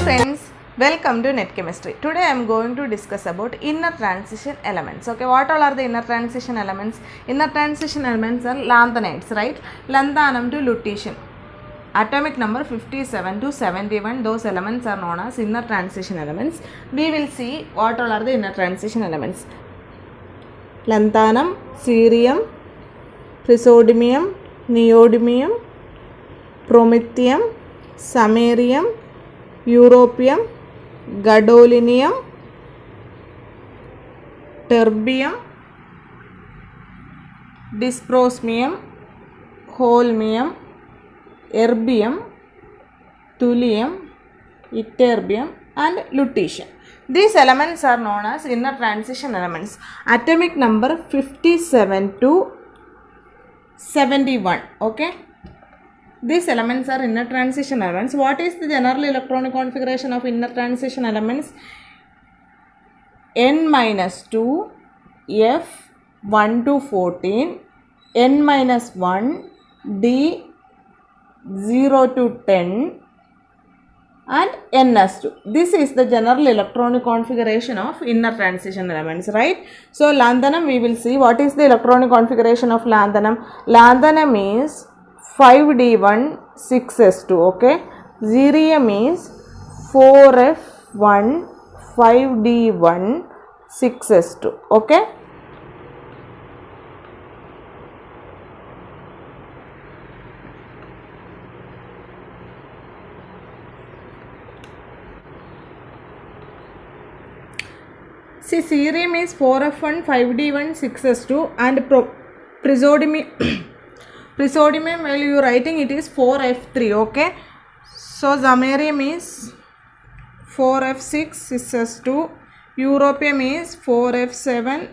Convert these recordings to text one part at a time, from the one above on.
friends, welcome to Net Chemistry. Today I am going to discuss about inner transition elements. Okay, what all are the inner transition elements? Inner transition elements are lanthanides, right? Lanthanum to lutetium. Atomic number 57 to 71, those elements are known as inner transition elements. We will see what all are the inner transition elements. Lanthanum, cerium, praseodymium, neodymium, promethium, samarium, europium, gadolinium, terbium, dysprosium, holmium, erbium, thulium, ytterbium and lutetium. These elements are known as inner transition elements. Atomic number 57 to 71. Okay. These elements are inner transition elements. What is the general electronic configuration of inner transition elements? N-2, F1 to 14, N-1, D0 to 10 and Ns2. This is the general electronic configuration of inner transition elements, right? So, lanthanum we will see what is the electronic configuration of lanthanum. Lanthanum is 5D1 6S2, okay. Cerium is 4F1 5D1 6S2, okay. See, cerium is 4F1 5D1 6S2 and praseodymium while you writing it is 4F3, okay. So samarium is 4F6 6S2, europium is 4F7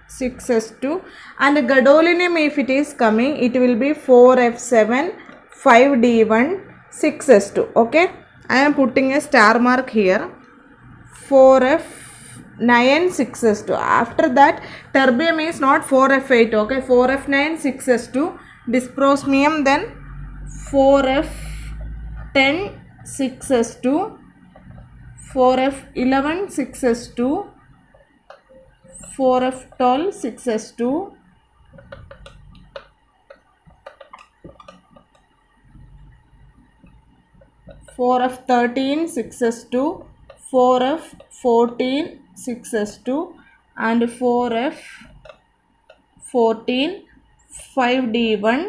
6S2 and gadolinium if it is coming it will be 4F7 5D1 6S2, okay. I am putting a star mark here, 4F9 6S2. After that terbium is not 4F8, okay, 4F9 6S2, dysprosium then 4F10 6S2, 4F11 6S2, 4F12 6S2, 4F13 6S2, 4F14 6S2 and 4F14 5D1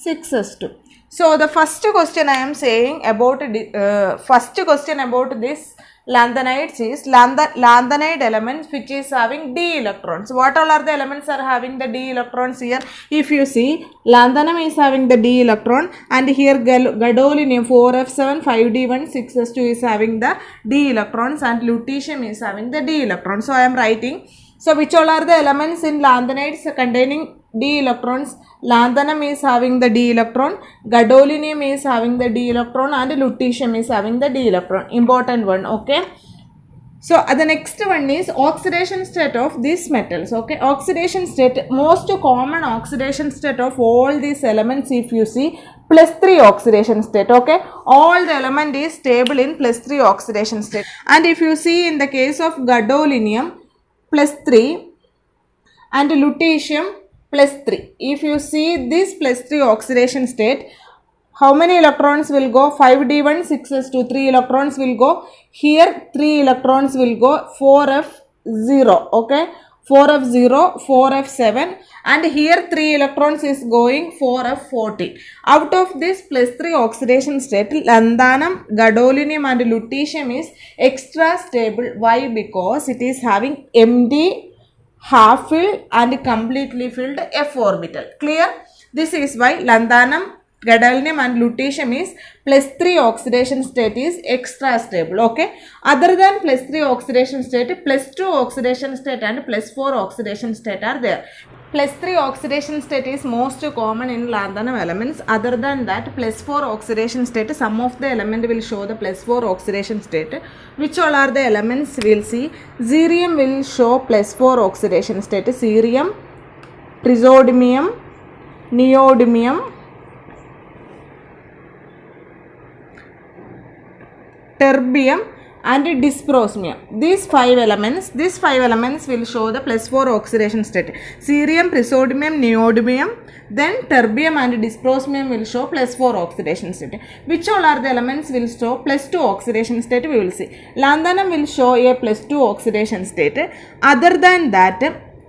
6S2. So the first question I am saying about this lanthanides is lanthanide elements which is having d electrons. What all are the elements are having the d electrons here? If you see, lanthanum is having the d electron and here gadolinium 4F7 5D1 6S2 is having the d electrons and lutetium is having the d electrons. So I am writing. So which all are the elements in lanthanides containing d electrons? Lanthanum is having the d electron, gadolinium is having the d electron and lutetium is having the d electron. Important one, okay. So the next one is oxidation state of these metals, okay. Oxidation state, most common oxidation state of all these elements if you see, +3 oxidation state, okay. All the element is stable in +3 oxidation state. And if you see in the case of gadolinium +3 and lutetium +3. If you see this +3 oxidation state, how many electrons will go? 5D1 6S2, 3 electrons will go. Here 3 electrons will go, 4F0, okay. 4F0, 4F7 and here 3 electrons is going 4F14. Out of this +3 oxidation state, lanthanum, gadolinium and lutetium is extra stable. Why? Because it is having empty, half filled and completely filled f orbital. Clear? This is why lanthanum, gadolinium and lutetium is +3 oxidation state is extra stable, okay. Other than +3 oxidation state, +2 oxidation state and +4 oxidation state are there. +3 oxidation state is most common in lanthanum elements. Other than that, +4 oxidation state, some of the element will show the +4 oxidation state. Which all are the elements we will see? Cerium will show +4 oxidation state. Cerium, praseodymium, neodymium, terbium and dysprosmium. These five elements will show the +4 oxidation state. Cerium, praseodymium, neodymium, then terbium and dysprosmium will show +4 oxidation state. Which all are the elements will show +2 oxidation state? We will see. Lanthanum will show a +2 oxidation state. Other than that,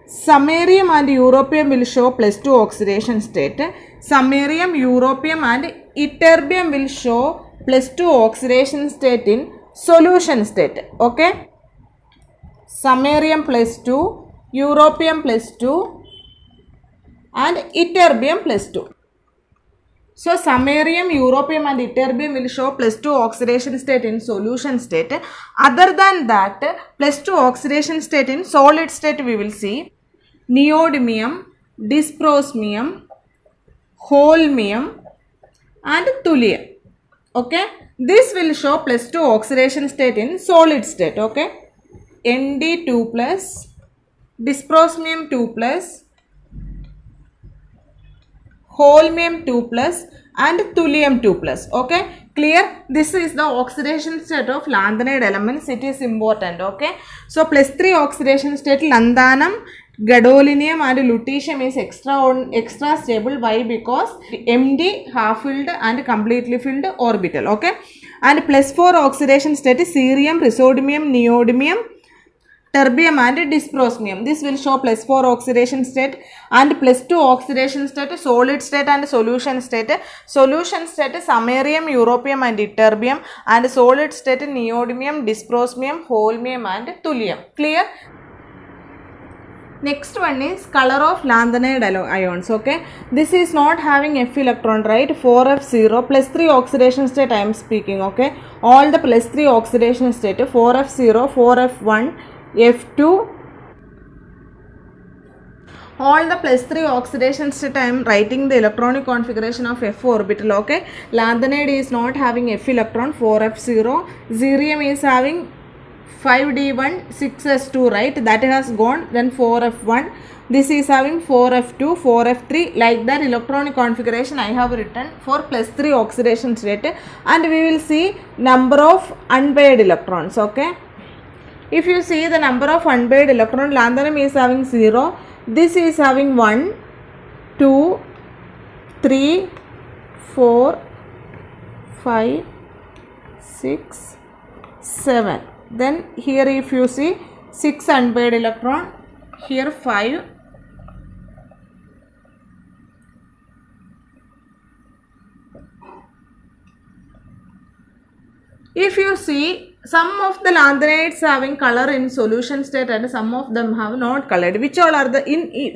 samarium and europium will show +2 oxidation state. Samarium, europium and ytterbium will show +2 oxidation state in solution state. Okay, samarium +2, europium +2 and ytterbium +2. So samarium, europium and ytterbium will show +2 oxidation state in solution state. Other than that, +2 oxidation state in solid state we will see neodymium, dysprosmium, holmium and thulium. Okay, this will show +2 oxidation state in solid state. Okay, Nd2+, dysprosmium 2+, holmium 2+ and thulium 2+. Okay, clear? This is the oxidation state of lanthanide elements. It is important. Okay, so +3 oxidation state lanthanum, gadolinium and lutetium is extra stable. Why? Because MD half filled and completely filled orbital. Okay, and +4 oxidation state cerium, praseodymium, neodymium, terbium and dysprosmium. This will show +4 oxidation state. And +2 oxidation state solid state and solution state. Solution state samarium, europium and ytterbium, and solid state neodymium, dysprosmium, holmium and thulium. Clear? Next one is color of lanthanide ions. Okay, this is not having F electron, right? 4F0 +3 oxidation state I am speaking. Okay, all the +3 oxidation state 4F0, 4F1, F2, all the +3 oxidation state I am writing the electronic configuration of F orbital. Okay, lanthanide is not having F electron, 4F0. Cerium is having 5D1, 6S2, right? That has gone. Then 4F1. This is having 4F2, 4F3. Like that electronic configuration I have written for +3 oxidation state. And we will see number of unpaired electrons. Okay, if you see the number of unpaired electron, lanthanum is having 0. This is having 1, 2, 3, 4, 5, 6, 7. Then here if you see 6 unpaired electron, here 5, if you see some of the lanthanides having color in solution state and some of them have not colored. Which all are the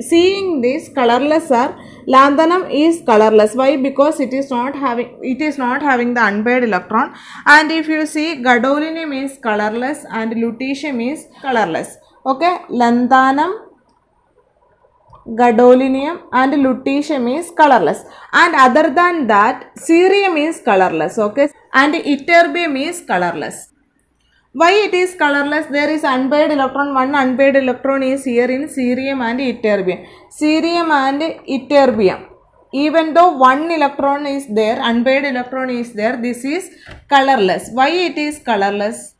seeing this colorless are lanthanum is colorless. Why? Because it is not having the unpaired electron. And if you see gadolinium is colorless and lutetium is colorless. Okay, lanthanum, gadolinium and lutetium is colorless. And other than that cerium is colorless. Okay, and ytterbium is colorless. Why it is colorless? There is unpaired electron. One unpaired electron is here in cerium and ytterbium. Cerium and ytterbium, even though one electron is there, unpaired electron is there, this is colorless. Why it is colorless?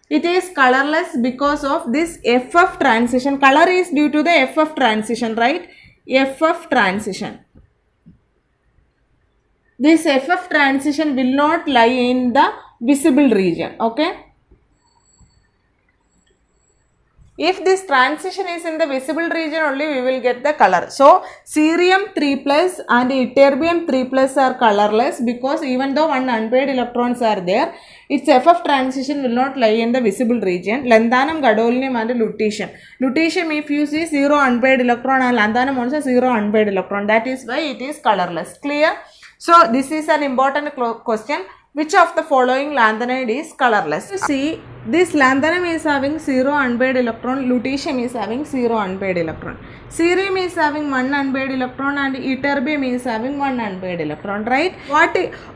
It is colorless because of this FF transition. Color is due to the FF transition, right? FF transition. This FF transition will not lie in the visible region. Okay, if this transition is in the visible region only, we will get the color. So cerium 3+ and ytterbium 3+ are colorless because even though one unpaired electrons are there, its FF transition will not lie in the visible region. Lanthanum, gadolinium and lutetium. Lutetium, if you see 0 unpaired electron, and lanthanum also 0 unpaired electron. That is why it is colorless. Clear? So this is an important question. Which of the following lanthanide is colorless? You see, this lanthanum is having 0 unpaired electron, lutetium is having 0 unpaired electron. Cerium is having 1 unpaired electron and ytterbium is having 1 unpaired electron, right?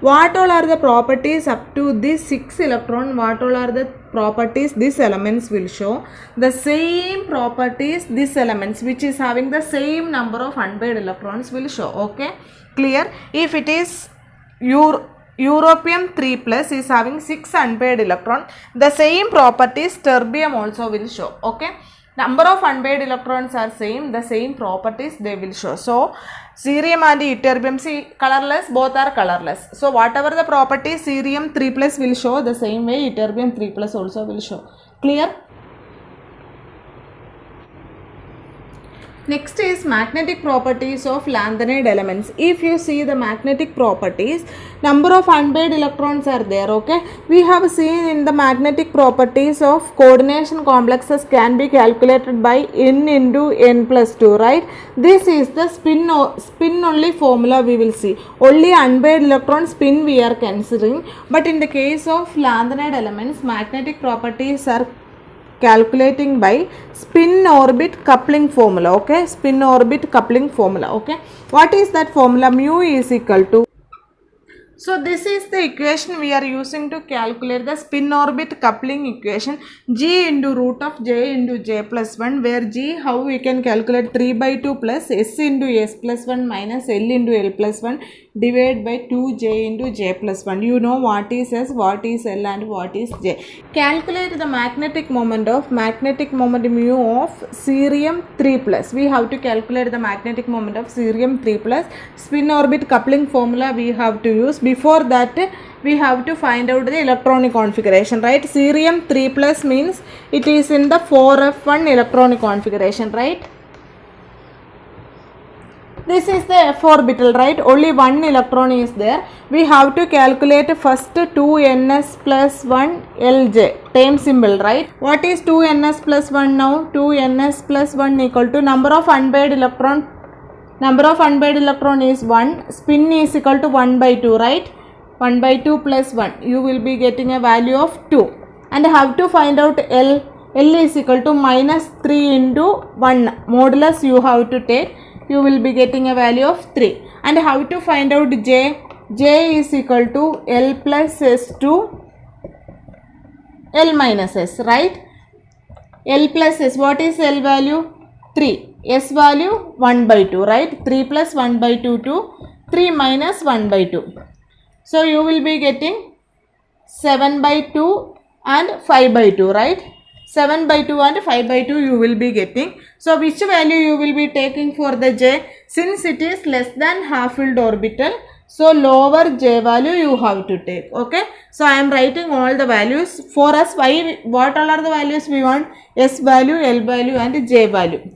What all are the properties up to this 6 electron? What all are the properties these elements will show? The same properties these elements which is having the same number of unpaired electrons will show. Okay, clear? If it is Europium 3 plus is having 6 unpaired electron. The same properties terbium also will show. Okay. Number of unpaired electrons are same. The same properties they will show. So, cerium and ytterbium, see, colorless, both are colorless. So, whatever the properties cerium 3 plus will show, the same way ytterbium 3 plus also will show. Clear? Next is magnetic properties of lanthanide elements. If you see the magnetic properties, number of unpaired electrons are there. Okay, we have seen in the magnetic properties of coordination complexes can be calculated by n into n plus 2, right? This is the spin only formula we will see. Only unpaired electron spin we are considering, but in the case of lanthanide elements, magnetic properties are calculating by spin orbit coupling formula. Okay, spin orbit coupling formula. Okay, what is that formula? Mu is equal to, so this is the equation we are using to calculate the spin orbit coupling equation, g into root of j into j plus 1, where g, how we can calculate 3 by 2 plus s into s plus 1 minus l into l plus 1 divided by 2j into j plus 1. You know what is s, what is l and what is j. Calculate the magnetic moment mu of cerium 3 plus. We have to calculate the magnetic moment of cerium 3 plus. Spin orbit coupling formula we have to use. Before that, we have to find out the electronic configuration, right? Cerium 3 plus means it is in the 4f1 electronic configuration, right? This is the f orbital, right? Only one electron is there. We have to calculate first 2ns plus 1 Lj, time symbol, right? What is 2ns plus 1 now? 2ns plus 1 equal to number of unpaired electron. Number of unpaired electron is 1. Spin is equal to 1 by 2, right? 1 by 2 plus 1. You will be getting a value of 2. And have to find out L. L is equal to minus 3 into 1. Modulus you have to take. You will be getting a value of 3. And how to find out J? J is equal to L plus S to L minus S, right? L plus S, what is L value? 3. S value 1 by 2, right? 3 plus 1 by 2 to 3 minus 1 by 2. So, you will be getting 7 by 2 and 5 by 2, right? 7 by 2 and 5 by 2 you will be getting. So, which value you will be taking for the J? Since it is less than half filled orbital, so lower J value you have to take. Okay. So, I am writing all the values. For us, what all are the values we want? S value, L value and J value.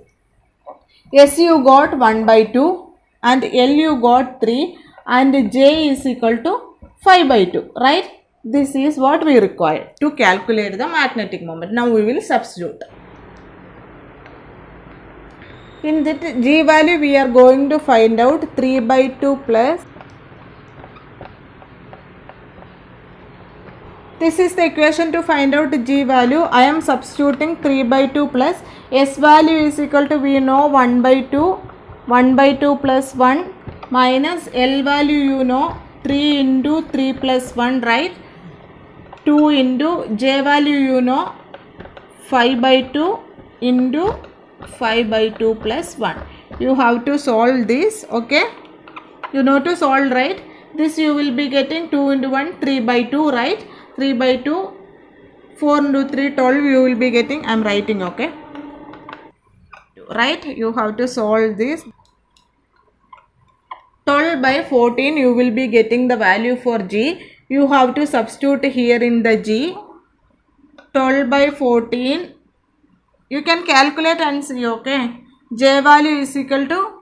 S you got 1 by 2 and L you got 3 and J is equal to 5 by 2, right? This is what we require to calculate the magnetic moment. Now we will substitute. In that G value we are going to find out 3 by 2 plus. This is the equation to find out G value. I am substituting 3 by 2 plus S value is equal to, we know, 1 by 2. 1 by 2 plus 1 minus L value you know 3 into 3 plus 1, right? 2 into J value you know 5 by 2 into 5 by 2 plus 1. You have to solve this, okay? You know to solve, right? This you will be getting 2 into 1, 3 by 2, right? 3 by 2, 4 into 3, 12 you will be getting, I am writing, okay? Right? You have to solve this. 12 by 14 you will be getting the value for G. You have to substitute here in the G. 12 by 14. You can calculate and see, okay? J value is equal to,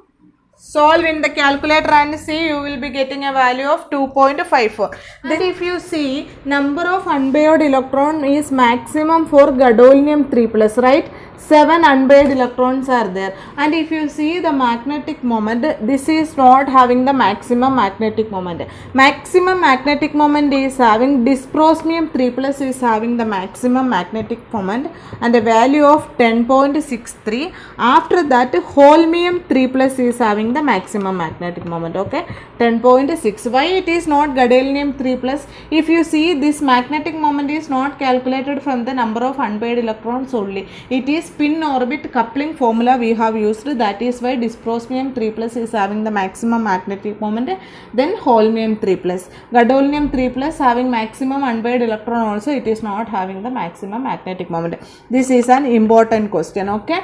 solve in the calculator and see, you will be getting a value of 2.54. Then if you see, number of unpaired electron is maximum for gadolinium 3 plus, right? 7 unpaired electrons are there. And if you see the magnetic moment, this is not having the maximum magnetic moment. Maximum magnetic moment is having, dysprosmium 3 plus is having the maximum magnetic moment and a value of 10.63. After that, holmium 3 plus is having having the maximum magnetic moment. Okay, 10.6. Why it is not gadolinium 3 plus? If you see, this magnetic moment is not calculated from the number of unpaired electrons only. It is spin orbit coupling formula we have used. That is why dysprosium 3 plus is having the maximum magnetic moment. Then holmium 3 plus. Gadolinium 3 plus having maximum unpaired electron also, it is not having the maximum magnetic moment. This is an important question. Okay.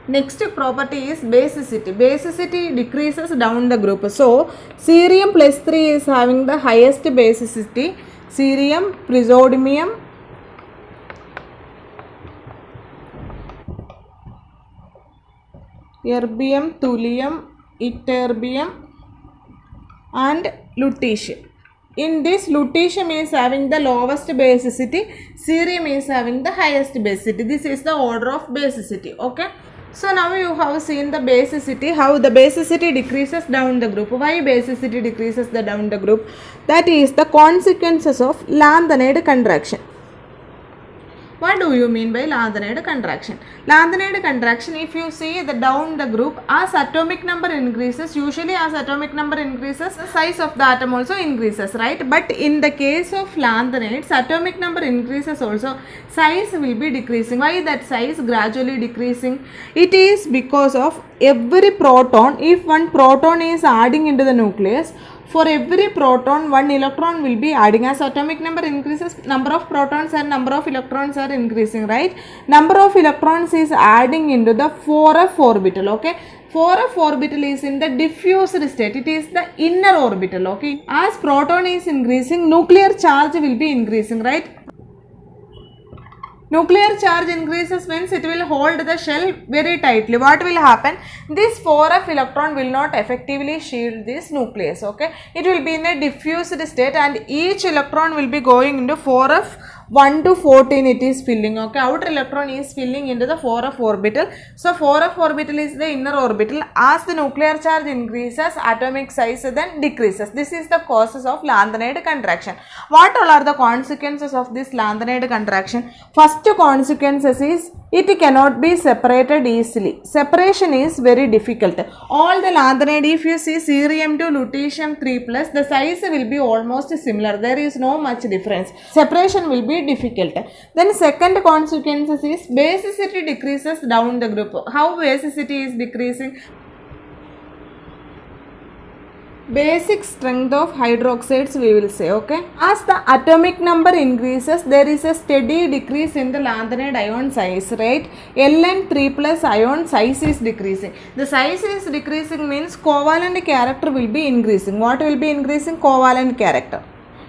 Next property is basicity. Basicity decreases down the group. So cerium plus 3 is having the highest basicity. Cerium, praseodymium, erbium, thulium, ytterbium and lutetium. In this, lutetium is having the lowest basicity, cerium is having the highest basicity. This is the order of basicity. Okay. So now you have seen the basicity, how the basicity decreases down the group. Why basicity decreases the down the group? That is the consequences of lanthanide contraction. What do you mean by lanthanide contraction? Lanthanide contraction, if you see the down the group, as atomic number increases, usually as atomic number increases, the size of the atom also increases, right? But in the case of lanthanides, atomic number increases also, size will be decreasing. Why that size gradually decreasing? It is because of every proton, if one proton is adding into the nucleus, for every proton, one electron will be adding. As atomic number increases, number of protons and number of electrons are increasing, right? Number of electrons is adding into the 4f orbital, okay? 4f orbital is in the diffused state. It is the inner orbital, okay? As proton is increasing, nuclear charge will be increasing, right? Nuclear charge increases means it will hold the shell very tightly. What will happen? This 4f electron will not effectively shield this nucleus. Okay, it will be in a diffused state and each electron will be going into 4f 1 to 14 it is filling. Okay, outer electron is filling into the 4f orbital. So 4f orbital is the inner orbital. As the nuclear charge increases, atomic size then decreases. This is the causes of lanthanide contraction. What all are the consequences of this lanthanide contraction? First consequences is it cannot be separated easily. Separation is very difficult. All the lanthanide, if you see cerium to lutetium 3 plus, the size will be almost similar. There is no much difference. Separation will be difficult. Then second consequences is basicity decreases down the group. How basicity is decreasing? Basic strength of hydroxides we will say, okay. As the atomic number increases, there is a steady decrease in the lanthanide ion size, right? Ln3 plus ion size is decreasing. The size is decreasing means covalent character will be increasing. What will be increasing? Covalent character.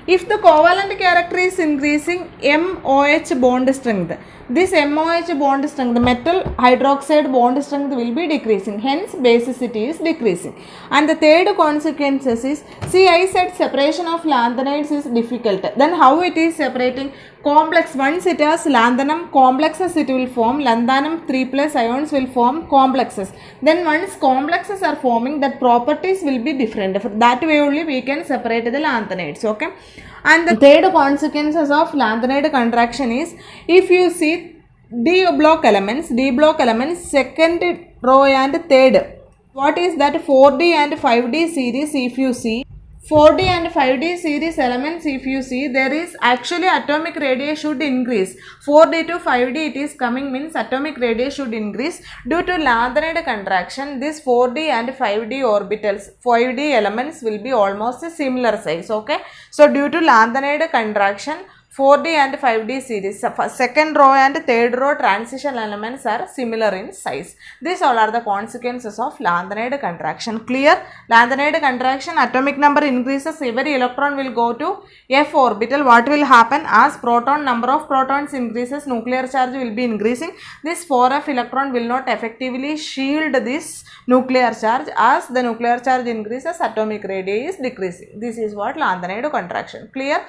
If the covalent character is increasing, MOH bond strength. This MOH bond strength, the metal hydroxide bond strength will be decreasing. Hence, basicity is decreasing. And the third consequences is, see, I said separation of lanthanides is difficult. Then how it is separating? Complex, once it has lanthanum complexes it will form, lanthanum 3 plus ions will form complexes. Then once complexes are forming, that properties will be different. That way only we can separate the lanthanides, okay. And the third consequences of lanthanide contraction is, if you see D block elements, second row and third. What is that? 4D and 5D series, if you see. 4D and 5D series elements, if you see, there is actually atomic radius should increase. 4D to 5D it is coming means atomic radius should increase. Due to lanthanide contraction, this 4D and 5D orbitals, 5D elements will be almost a similar size, okay. So due to lanthanide contraction, 4D and 5D series, second row and third row transition elements are similar in size. These all are the consequences of lanthanide contraction. Clear? Lanthanide contraction, atomic number increases, every electron will go to F orbital. What will happen? As number of protons increases, nuclear charge will be increasing. This 4F electron will not effectively shield this nuclear charge. As the nuclear charge increases, atomic radius is decreasing. This is what lanthanide contraction. Clear?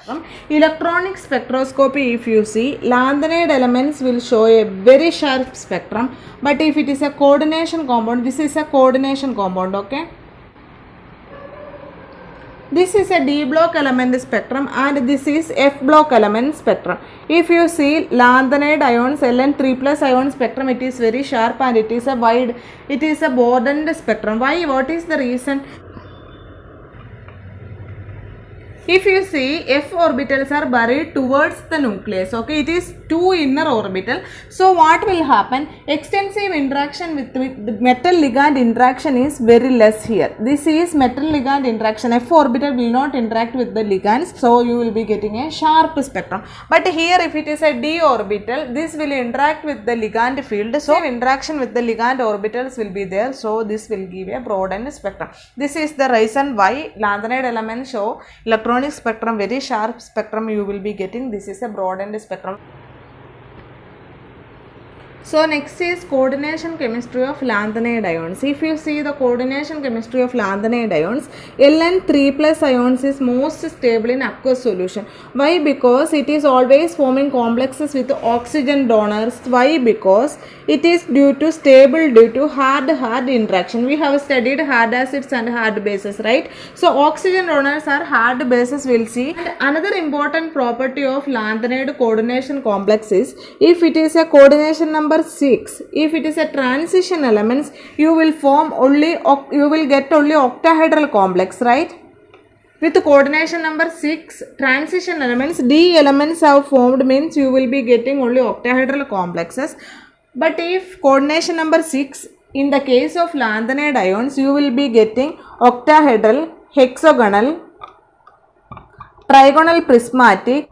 Electronic spectroscopy, if you see, lanthanide elements will show a very sharp spectrum, but if it is a coordination compound, this is a coordination compound, okay. This is a D block element spectrum and this is F block element spectrum. If you see lanthanide ions Ln3+ ion spectrum, it is very sharp and it is a wide, it is a broadened spectrum. Why? What is the reason? If you see, F orbitals are buried towards the nucleus, okay, it is 2 inner orbital. So what will happen? Extensive interaction with metal ligand interaction is very less here. This is metal ligand interaction. F orbital will not interact with the ligands, so you will be getting a sharp spectrum. But here if it is a D orbital, this will interact with the ligand field, so interaction with the ligand orbitals will be there, so this will give a broadened spectrum. This is the reason why lanthanide elements show electronic spectrum, very sharp spectrum you will be getting. This is a broadened spectrum. So next is coordination chemistry of lanthanide ions. If you see the coordination chemistry of lanthanide ions, Ln3+ ions is most stable in aqueous solution. Why? Because it is always forming complexes with oxygen donors. Why? Because it is stable due to hard interaction. We have studied hard acids and hard bases, right? So oxygen donors are hard bases, we'll see. And another important property of lanthanide coordination complex is, if it is a coordination number 6, if it is a transition elements, you will get only octahedral complex, right? With coordination number 6 transition elements, D elements have formed, means you will be getting only octahedral complexes. But if coordination number 6, in the case of lanthanide ions, you will be getting octahedral, hexagonal, trigonal prismatic,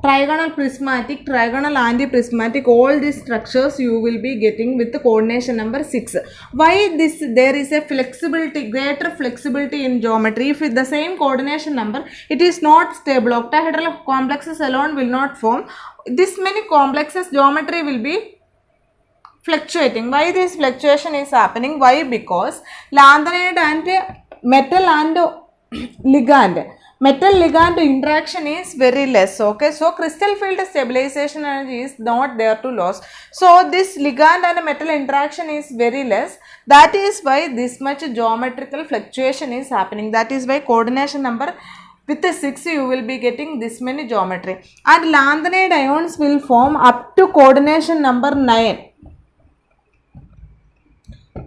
trigonal antiprismatic, all these structures you will be getting with the coordination number 6. Why this? There is a flexibility, greater flexibility in geometry. If with the same coordination number, it is not stable. Octahedral complexes alone will not form. This many complexes, geometry will be fluctuating. Why this fluctuation is happening? Why? Because lanthanide and metal and ligand interaction is very less, okay, so crystal field stabilization energy is not there to lose, so this ligand and metal interaction is very less. That is why this much geometrical fluctuation is happening. That is why coordination number with the 6 you will be getting this many geometry, and lanthanide ions will form up to coordination number 9.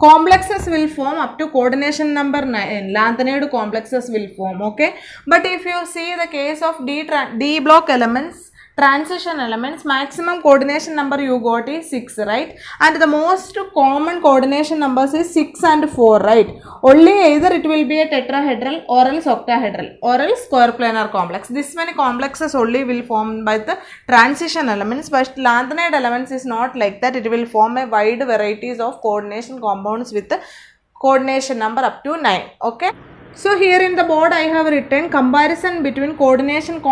Complexes will form up to coordination number 9. Lanthanide complexes will form, okay. But if you see the case of D block elements, transition elements, maximum coordination number you got is 6, right? And the most common coordination numbers is 6 and 4, right? Only either it will be a tetrahedral or else octahedral or else square planar complex. This many complexes only will form by the transition elements, but lanthanide elements is not like that. It will form a wide varieties of coordination compounds with the coordination number up to 9, okay. So here in the board I have written comparison between coordination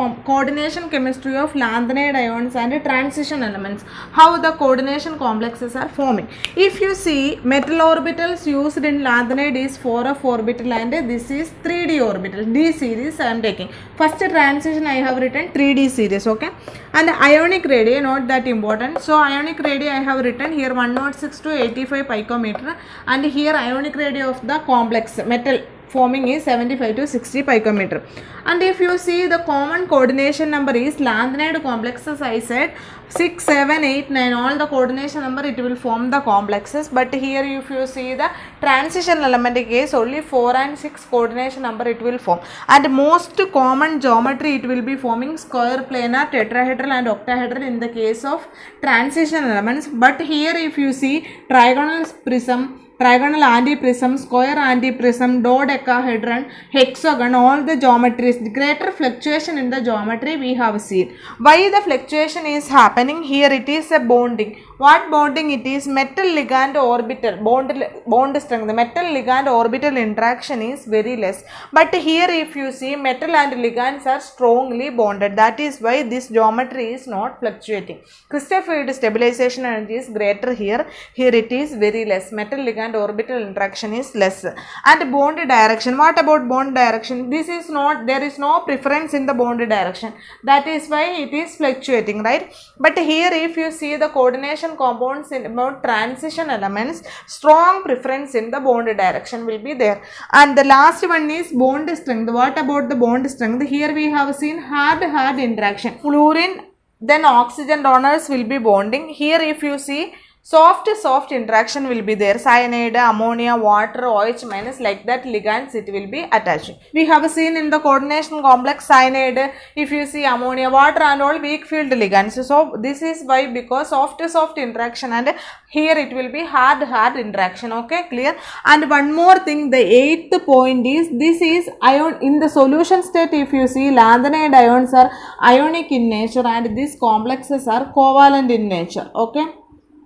chemistry of lanthanide ions and transition elements, how the coordination complexes are forming. If you see, metal orbitals used in lanthanide is 4f orbital and this is 3d orbital. D series I am taking. First transition I have written 3d series, okay. And ionic radii, not that important. So ionic radii I have written here 106 to 85 picometer, and here ionic radii of the complex metal forming is 75 to 60 picometer. And if you see the common coordination number is lanthanide complexes, I said 6, 7, 8, 9, all the coordination number it will form the complexes. But here if you see the transition element case, only 4 and 6 coordination number it will form. And most common geometry it will be forming square planar, tetrahedral and octahedral in the case of transition elements. But here if you see trigonal prism, trigonal antiprism, square antiprism, dodecahedron, hexagon, all the geometries, greater fluctuation in the geometry we have seen. Why the fluctuation is happening? Here it is a bonding. What bonding it is? Metal ligand orbital, bond strength, the metal ligand orbital interaction is very less. But here if you see, metal and ligands are strongly bonded. That is why this geometry is not fluctuating. Crystal field stabilization energy is greater here. Here it is very less. Metal ligand orbital interaction is less. And bond direction, what about bond direction? This is not, there is no preference in the bond direction. That is why it is fluctuating, right? But here if you see the coordination coordination compounds in about transition elements, strong preference in the bond direction will be there. And the last one is bond strength. What about the bond strength? Here we have seen hard interaction. Fluorine, then oxygen donors will be bonding. Here if you see, soft interaction will be there. Cyanide, ammonia, water, OH minus, like that ligands it will be attaching. We have seen in the coordination complex cyanide, if you see ammonia, water and all weak field ligands. So this is why, because soft interaction, and here it will be hard interaction. Okay, clear? And one more thing, the 8th point is, this is ion in the solution state. If you see, lanthanide ions are ionic in nature and these complexes are covalent in nature. Okay,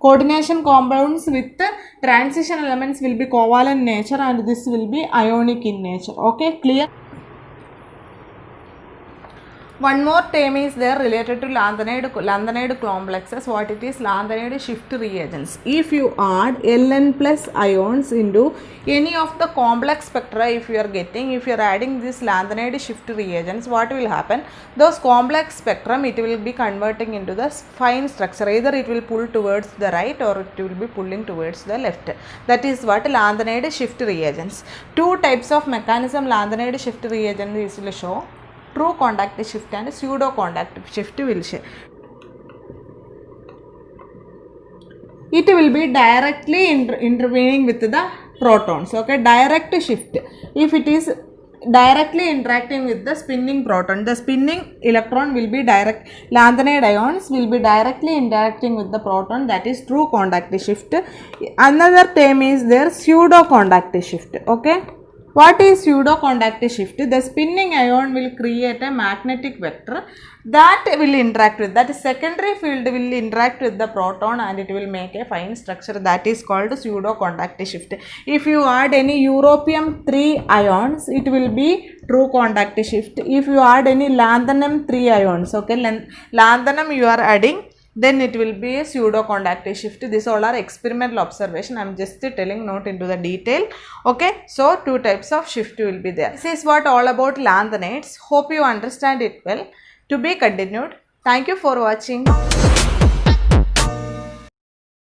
coordination compounds with transition elements will be covalent nature and this will be ionic in nature. Okay, clear? One more term is there related to lanthanide complexes. What it is? Lanthanide shift reagents. If you add Ln plus ions into any of the complex spectra, if you are adding this lanthanide shift reagents, what will happen? Those complex spectrum, it will be converting into the fine structure. Either it will pull towards the right or it will be pulling towards the left. That is what lanthanide shift reagents. Two types of mechanism lanthanide shift reagent is will show. True contact shift and pseudo contact shift will show. It will be directly intervening with the protons. Okay, direct shift. If it is directly interacting with the spinning proton, the spinning electron will be direct. Lanthanide ions will be directly interacting with the proton. That is true contact shift. Another term is there, pseudo contact shift. Okay. What is pseudo contact shift? The spinning ion will create a magnetic vector that will interact with, that secondary field will interact with the proton and it will make a fine structure. That is called pseudo contact shift. If you add any europium 3 ions, it will be true contact shift. If you add any lanthanum 3 ions, okay, lanthanum you are adding, then it will be a pseudo contact shift. These all are experimental observation. I am just telling, not into the detail. Okay, so two types of shift will be there. This is what all about lanthanides. Hope you understand it well. To be continued. Thank you for watching.